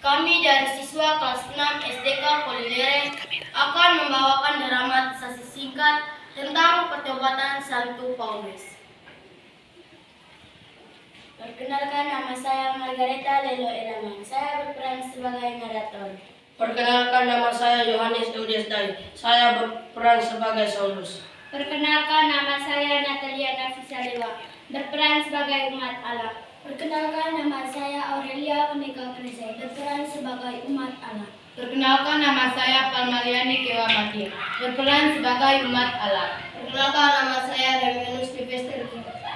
Kami dari siswa kelas 6 SDK Polilere akan membawakan dramatisasi singkat tentang pertobatan Santo Paulus. Perkenalkan, nama saya Margareta Lelo Eraman. Saya berperan sebagai narator. Perkenalkan, nama saya Yohanes Dai. Saya berperan sebagai Saulus. Perkenalkan, nama saya Natalia Nafisa Dewa, berperan sebagai umat Allah. Perkenalkan, nama saya Aurelia Monika Kresai, berperan sebagai umat Allah. Perkenalkan, nama saya Palmaliani Kewa Matia, berperan sebagai umat Allah. Perkenalkan, nama saya Damianus Divester,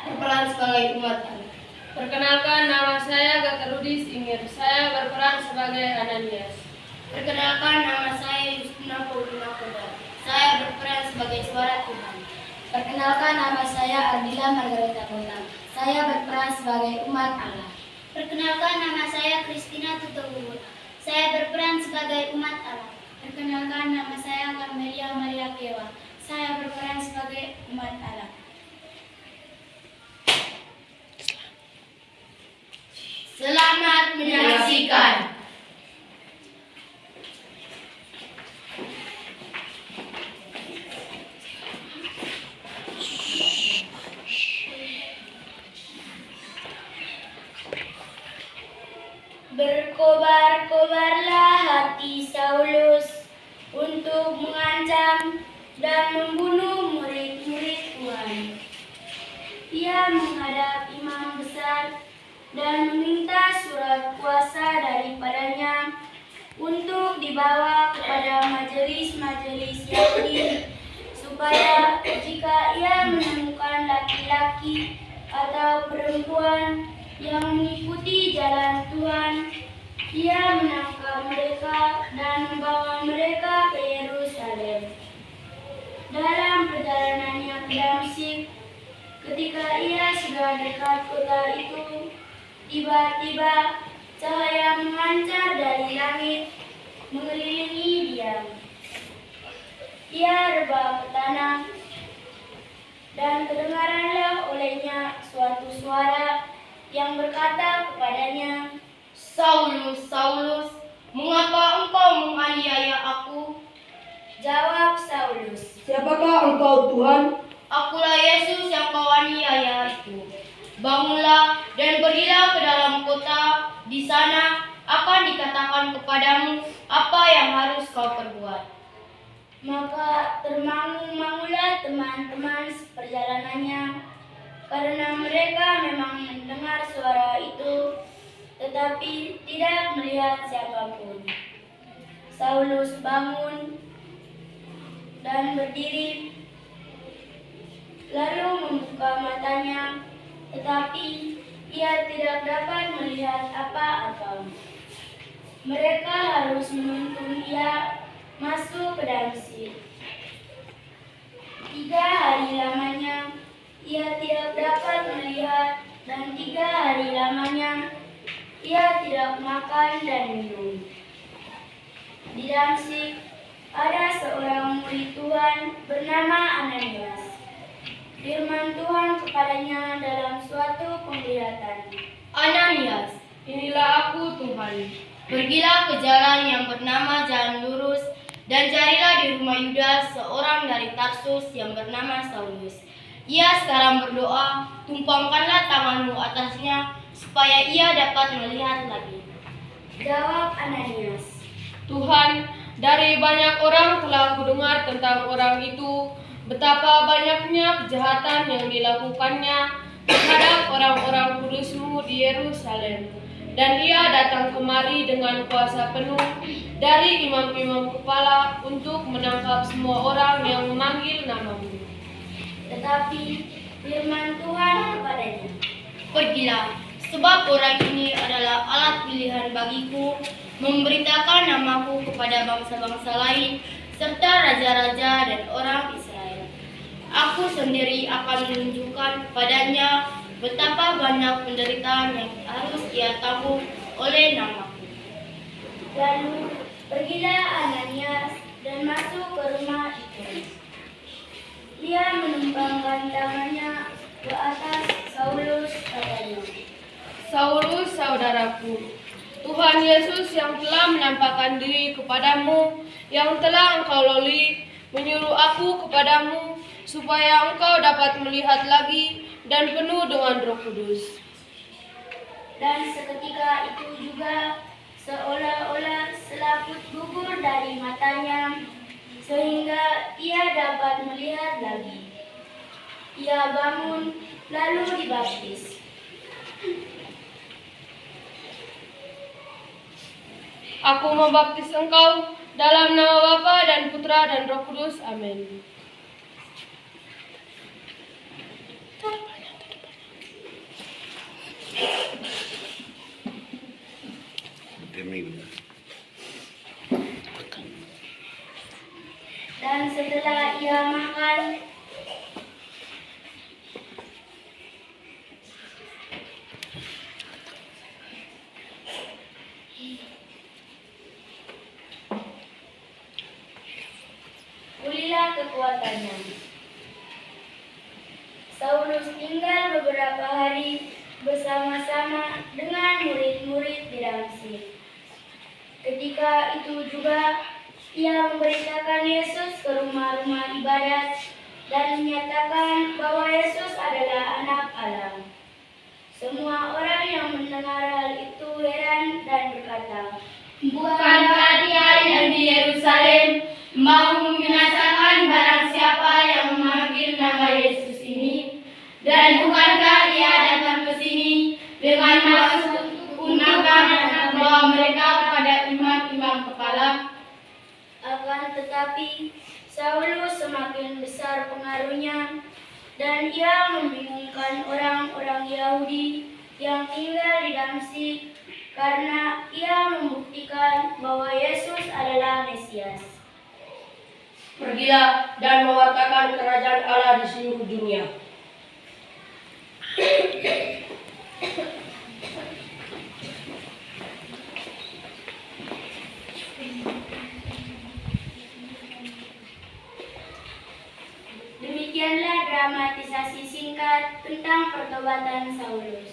berperan sebagai umat Allah. Perkenalkan, nama saya Gatarudis Ingir, saya berperan sebagai Ananias. Perkenalkan, nama saya Justina Paulina Koda, saya berperan sebagai suara Tuhan. Perkenalkan, nama saya Ardila Margareta Kontang, saya berperan sebagai umat Allah. Perkenalkan, nama saya Kristina Tutubur, saya berperan sebagai umat Allah. Perkenalkan, nama saya Carmelia Maria Kewa, saya berperan sebagai umat Allah. Selamat menyaksikan. Berkobar-kobarlah hati Saulus untuk mengancam dan membunuh murid-murid Tuhan. Ia menghadap imam besar dan meminta surat kuasa daripadanya untuk dibawa kepada majelis-majelis Yahudi, supaya jika ia menemukan laki-laki atau perempuan yang mengikuti jalan Tuhan, ia menangkap mereka dan membawa mereka ke Yerusalem. Dalam perjalanannya ke Damsyik, ketika ia sudah dekat kota itu, tiba-tiba cahaya memancar dari langit mengelilingi dia. Ia rebah ke tanah, dan kedengaranlah olehnya suatu suara yang berkata kepadanya, Saulus, Saulus, mengapa engkau menganiaya aku? Jawab Saulus, Siapakah engkau, Tuhan? Akulah Yesus yang kau aniaya itu. Bangunlah dan pergilah ke dalam kota. Di sana akan dikatakan kepadamu apa yang harus kau perbuat. maka termangu-mangulah teman-teman seperjalanannya, karena mereka memang mendengar suara itu, tetapi tidak melihat siapapun. Saulus bangun dan berdiri, lalu membuka matanya, tetapi ia tidak dapat melihat apa-apa. Mereka harus menuntun ia masuk ke Damsyik. 3 hari lamanya ia tidak dapat melihat, dan 3 hari lamanya ia tidak makan dan minum. Di Damsyik ada seorang murid Tuhan bernama Ananias. Firman Tuhan kepadanya dalam suatu penglihatan. Ananias, Inilah aku, Tuhan. pergilah ke jalan yang bernama Jalan Lurus, dan carilah di rumah Yudas seorang dari Tarsus yang bernama Saulus. Ia sekarang berdoa, tumpangkanlah tanganmu atasnya, supaya ia dapat melihat lagi. Jawab Ananias, Tuhan, dari banyak orang telah kudengar tentang orang itu, betapa banyaknya kejahatan yang dilakukannya terhadap orang-orang kudus-Mu di Yerusalem. Dan ia datang kemari dengan kuasa penuh dari imam-imam kepala untuk menangkap semua orang yang memanggil nama-Mu. tetapi firman Tuhan kepadanya, Pergilah, sebab orang ini adalah alat pilihan bagiku, memberitakan namaku kepada bangsa-bangsa lain, serta raja-raja dan orang Israel. Aku sendiri akan menunjukkan kepadanya betapa banyak penderitaan yang harus ia tanggung oleh namaku. Lalu pergilah Ananias dan masuk ke rumah itu. Ia menumpangkan tangannya ke atas Saulus, katanya, Saulus, saudaraku, Tuhan Yesus yang telah menampakkan diri kepadamu, yang telah engkau lalui, menyuruh aku kepadamu, supaya engkau dapat melihat lagi dan penuh dengan Roh Kudus. Dan seketika itu juga seolah-olah selaput gugur dari matanya, sehingga ia dapat melihat lagi. Ia bangun lalu dibaptis. Aku membaptis engkau dalam nama Bapa dan Putra dan Roh Kudus. Amin. Dan setelah ia makan, pulihlah kekuatannya. Saulus tinggal beberapa hari bersama-sama dengan murid-murid di Damsyik. Ketika itu juga ia memberitakan Yesus ke rumah-rumah ibadat dan menyatakan bahwa Yesus adalah Anak Allah. Semua orang yang mendengar hal itu heran dan berkata, Bukankah dia yang di Yerusalem mau membinasakan barang siapa yang memanggil nama Yesus ini? Dan bukankah dia datang ke sini dengan maksud untuk membawa mereka kepada imam-imam kepala? akan tetapi Saulus semakin besar pengaruhnya dan ia membingungkan orang-orang Yahudi yang tinggal di Damsyik karena ia membuktikan bahwa Yesus adalah Mesias. Pergilah dan mewartakan kerajaan Allah di seluruh dunia. Demikianlah dramatisasi singkat tentang pertobatan Saulus.